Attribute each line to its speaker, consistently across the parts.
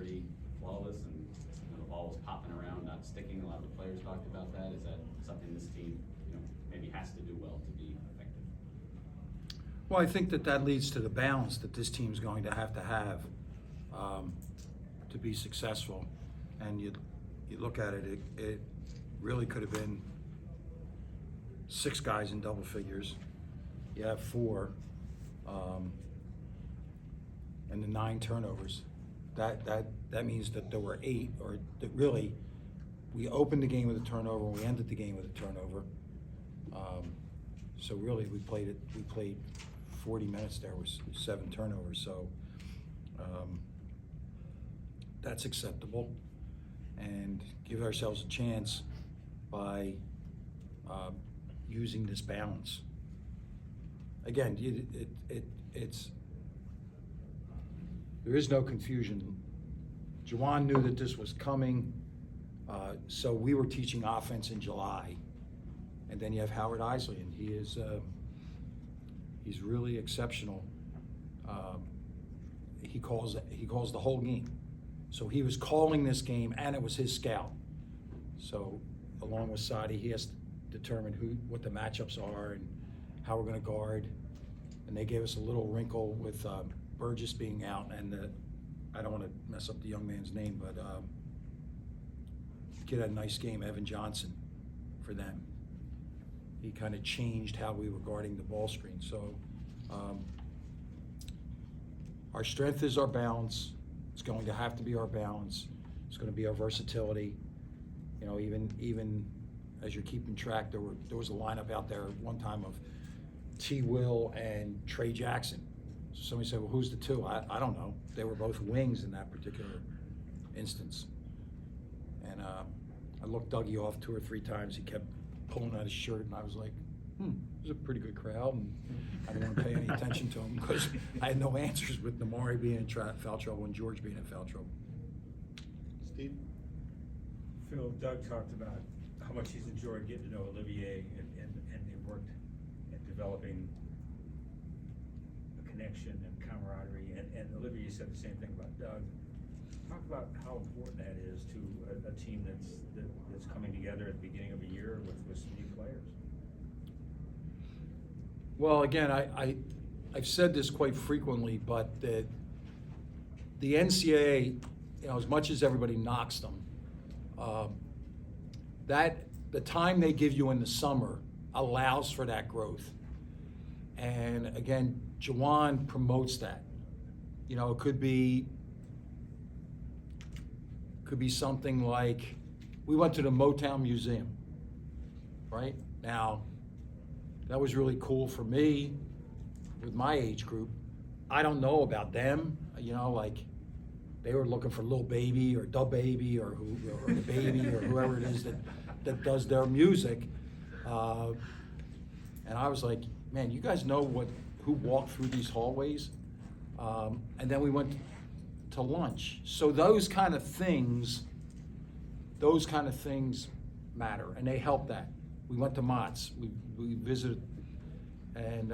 Speaker 1: pretty flawless, and the ball was popping around, not sticking. A lot of the players talked about that. Is that something this team, maybe has to do well to be effective?
Speaker 2: Well, I think that leads to the balance that this team's going to have to be successful. And you look at it, it really could have been 6 guys in double figures. You have 4, and the 9 turnovers. That means that there were 8, or that really, we opened the game with a turnover and we ended the game with a turnover. So really, we played 40 minutes there with 7 turnovers. So that's acceptable, and give ourselves a chance by using this balance. Again, there is no confusion. Juwan knew that this was coming, so we were teaching offense in July, and then you have Howard Isley, and he's really exceptional. He calls the whole game, so he was calling this game, and it was his scout. So along with Sadi, he has to determine what the matchups are and how we're going to guard. And they gave us a little wrinkle with Burgess being out, and I don't want to mess up the young man's name, but the kid had a nice game, Evan Johnson, for them. He kind of changed how we were guarding the ball screen. So our strength is our balance. It's going to have to be our balance. It's going to be our versatility. Even as you're keeping track, there was a lineup out there one time of T. Will and Trey Jackson. So somebody said, well, who's the 2? I don't know. They were both wings in that particular instance. And I looked Dougie off 2 or 3 times. He kept pulling out his shirt, and I was like, it was a pretty good crowd, and I didn't want to pay any attention to him because I had no answers with Namari being in foul trouble and George being in foul trouble.
Speaker 3: Steve?
Speaker 4: Phil, Doug talked about how much he's enjoyed getting to know Olivier, and they worked at developing a connection and camaraderie, and Olivier said the same thing about Doug. Talk about how important that is to a team that's coming together at the beginning of a year with some new players.
Speaker 2: Well, again, I've said this quite frequently, but the NCAA, as much as everybody knocks them, that the time they give you in the summer allows for that growth. And again, Juwan promotes that. It could be something like, we went to the Motown Museum, right? Now, that was really cool for me with my age group. I don't know about them, like they were looking for Lil Baby or Da Baby or the Baby or whoever it is that does their music. And I was like, man, you guys know who walked through these hallways? And then we went to lunch. So those kind of things matter, and they help that. We went to Mott's, we visited, and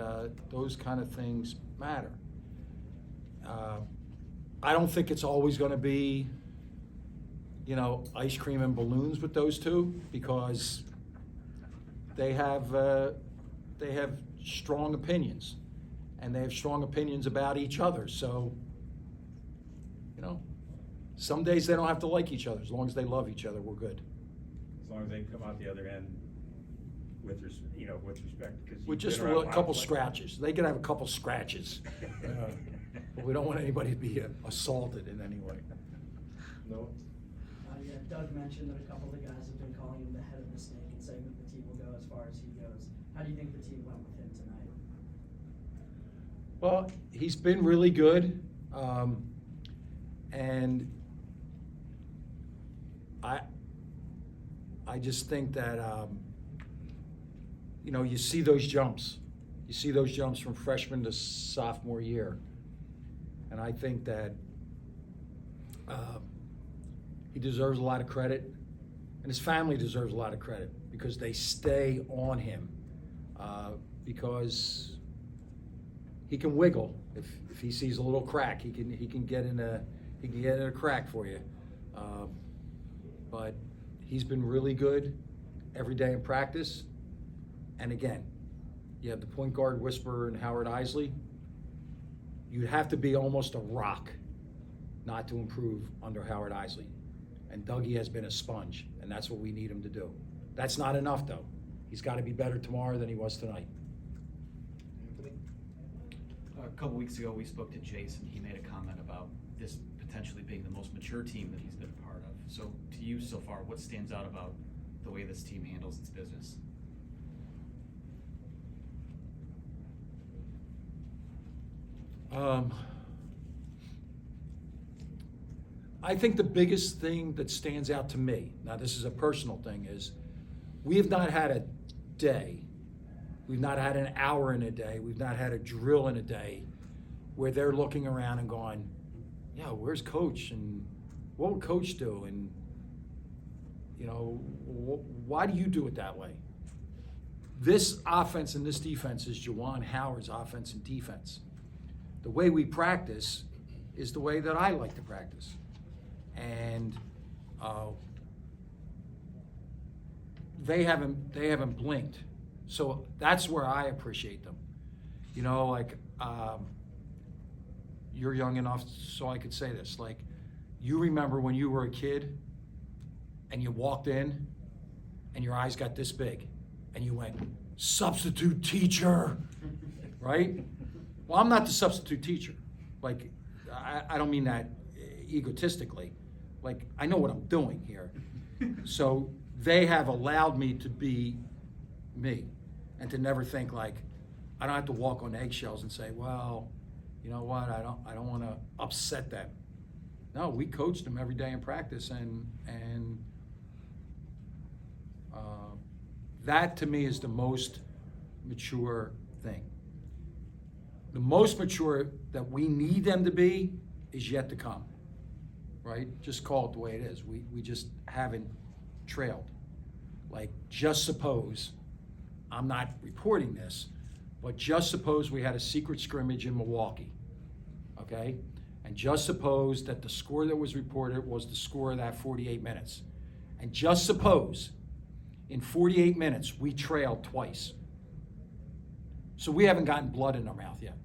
Speaker 2: those kind of things matter. I don't think it's always going to be, ice cream and balloons with those 2, because they have strong opinions, and they have strong opinions about each other. So, some days they don't have to like each other. As long as they love each other, we're good.
Speaker 4: As long as they come out the other end with respect, because
Speaker 2: with just a couple scratches. They could have a couple scratches, but we don't want anybody to be assaulted in any way.
Speaker 3: No?
Speaker 5: Yeah, Doug mentioned that a couple of the guys have been calling him the head of the snake and saying that the team will go as far as he goes. How do you think the team went with him tonight?
Speaker 2: Well, he's been really good, and I just think that you see those jumps. You see those jumps from freshman to sophomore year, and I think that he deserves a lot of credit, and his family deserves a lot of credit because they stay on him, because he can wiggle if he sees a little crack. He can he can get it a crack for you. But he's been really good every day in practice. And again, you have the point guard whisperer and Howard Isley. You'd have to be almost a rock not to improve under Howard Isley. And Dougie has been a sponge, and that's what we need him to do. That's not enough, though. He's got to be better tomorrow than he was tonight.
Speaker 3: Anthony?
Speaker 6: A couple weeks ago, we spoke to Jason. He made a comment about this potentially being the most mature team that he's been a part of. So to you so far, what stands out about the way this team handles its business?
Speaker 2: I think the biggest thing that stands out to me, now this is a personal thing, is we have not had a day, we've not had an hour in a day, we've not had a drill in a day where they're looking around and going, yeah, where's coach? And what would coach do? And, you know, why do you do it that way? This offense and this defense is Juwan Howard's offense and defense. The way we practice is the way that I like to practice. And they haven't blinked. So that's where I appreciate them. You know, like, you're young enough so I could say this. Like, you remember when you were a kid and you walked in and your eyes got this big and you went, substitute teacher, right? Well, I'm not the substitute teacher. Like, I don't mean that egotistically. Like, I know what I'm doing here. So they have allowed me to be me and to never think like, I don't have to walk on eggshells and say, well, you know what, I don't want to upset them. No, we coached them every day in practice, and that to me is the most mature thing. The most mature that we need them to be is yet to come, right? Just call it the way it is. We just haven't trailed. Like, just suppose, I'm not reporting this, but just suppose we had a secret scrimmage in Milwaukee, okay? And just suppose that the score that was reported was the score of that 48 minutes. And just suppose in 48 minutes we trailed twice. So we haven't gotten blood in our mouth yet,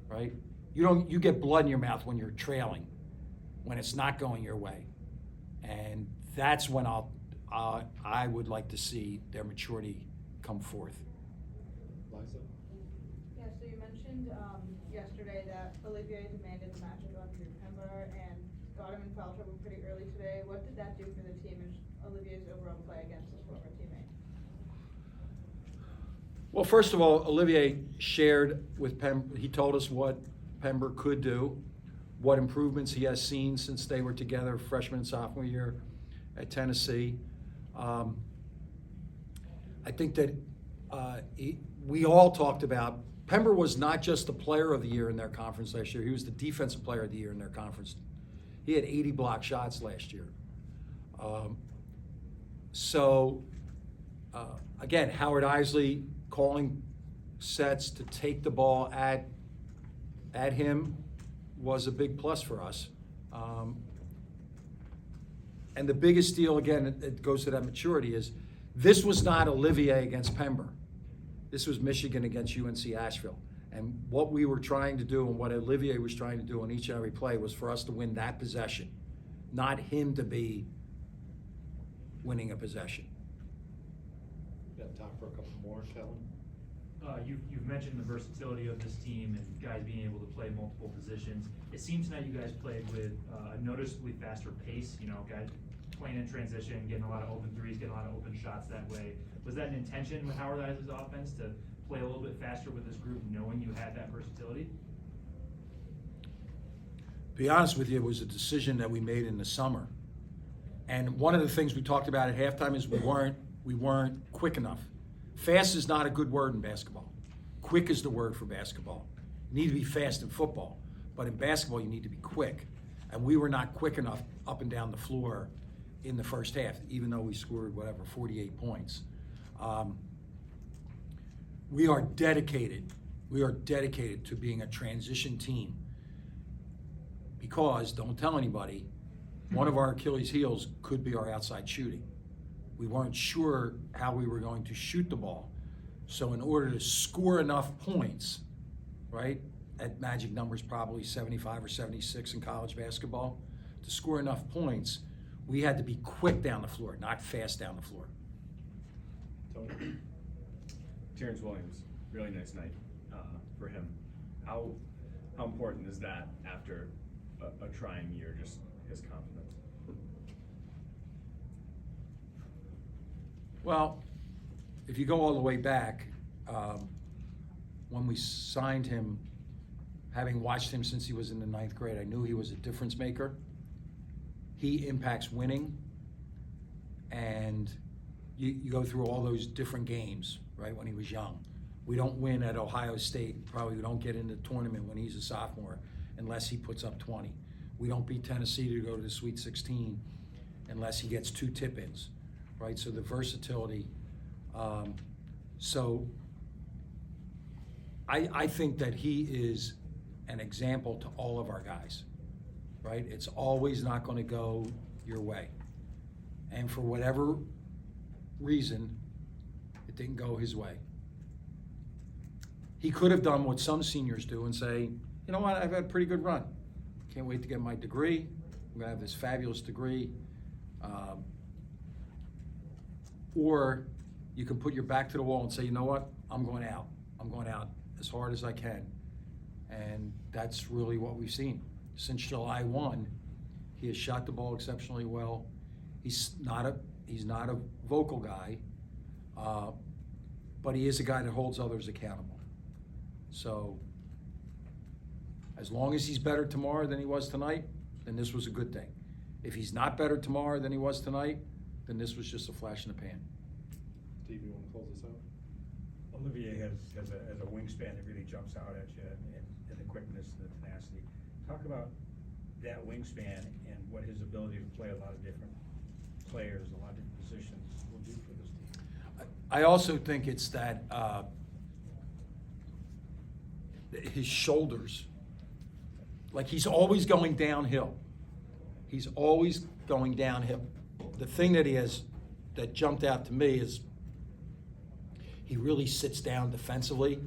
Speaker 2: right? You get blood in your mouth when you're trailing, when it's not going your way. And that's when I would like to see their maturity come forth.
Speaker 3: Liza?
Speaker 7: Yeah, so you mentioned yesterday that Olivier demanded the matchup on Drew Pember and got him in foul trouble pretty early today. What did that do for the team and Olivier's overall play against his former teammate?
Speaker 2: Well, first of all, Olivier shared with Pember, he told us what Pember could do, what improvements he has seen since they were together freshman and sophomore year at Tennessee. I think that we all talked about, Pember was not just the player of the year in their conference last year, he was the defensive player of the year in their conference. He had 80 block shots last year. Again, Howard Isley calling sets to take the ball at him was a big plus for us. And the biggest deal, again, it goes to that maturity, is this was not Olivier against Pember. This was Michigan against UNC Asheville. And what we were trying to do and what Olivier was trying to do on each and every play was for us to win that possession, not him to be winning a possession.
Speaker 3: Got time for a couple more, Kellen?
Speaker 8: You've mentioned the versatility of this team and guys being able to play multiple positions. It seems tonight you guys played with a noticeably faster pace, you know, guys playing in transition, getting a lot of open threes, getting a lot of open shots that way. Was that an intention with Howard Isley's offense to play a little bit faster with this group, knowing you had that versatility?
Speaker 2: To be honest with you, it was a decision that we made in the summer. And one of the things we talked about at halftime is we weren't quick enough. Fast is not a good word in basketball. Quick is the word for basketball. You need to be fast in football, but in basketball you need to be quick. And we were not quick enough up and down the floor in the first half, even though we scored, 48 points. We are dedicated to being a transition team because, don't tell anybody, one of our Achilles heels could be our outside shooting. We weren't sure how we were going to shoot the ball. So in order to score enough points, right, at magic numbers probably 75 or 76 in college basketball, to score enough points, we had to be quick down the floor, not fast down the floor.
Speaker 3: Tony?
Speaker 9: Terrence Williams, really nice night for him. How important is that after a trying year, just his confidence?
Speaker 2: Well, if you go all the way back, when we signed him, having watched him since he was in the 9th grade, I knew he was a difference maker. He impacts winning, and you go through all those different games, right, when he was young. We don't win at Ohio State, probably we don't get in the tournament when he's a sophomore unless he puts up 20. We don't beat Tennessee to go to the Sweet 16 unless he gets 2 tip-ins, right? So the versatility. So I think that he is an example to all of our guys, right? It's always not going to go your way. And for whatever reason, it didn't go his way. He could have done what some seniors do and say, you know what, I've had a pretty good run. Can't wait to get my degree. I'm going to have this fabulous degree. Or you can put your back to the wall and say, you know what, I'm going out. I'm going out as hard as I can. And that's really what we've seen. Since July 1, he has shot the ball exceptionally well. He's not a vocal guy, but he is a guy that holds others accountable. So as long as he's better tomorrow than he was tonight, then this was a good thing. If he's not better tomorrow than he was tonight, then this was just a flash in the pan.
Speaker 3: Steve, you want to close this out?
Speaker 4: Olivier has a wingspan that really jumps out at you, and the quickness and the tenacity. Talk about that wingspan and what his ability to play a lot of different players, a lot of different positions will do for this team.
Speaker 2: I also think it's that his shoulders, like he's always going downhill. He's always going downhill. The thing that he has that jumped out to me is he really sits down defensively,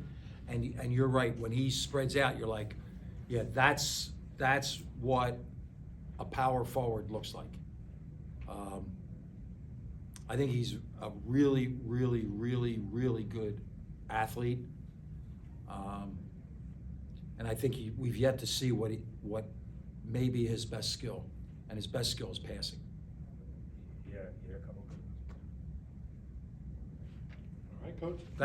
Speaker 2: and you're right, when he spreads out, you're like, yeah, that's what a power forward looks like. I think he's a really, really, really, really good athlete. And I think we've yet to see what may be his best skill, and his best skill is passing.
Speaker 4: Yeah, a couple good ones.
Speaker 3: All right, Coach?
Speaker 2: Thank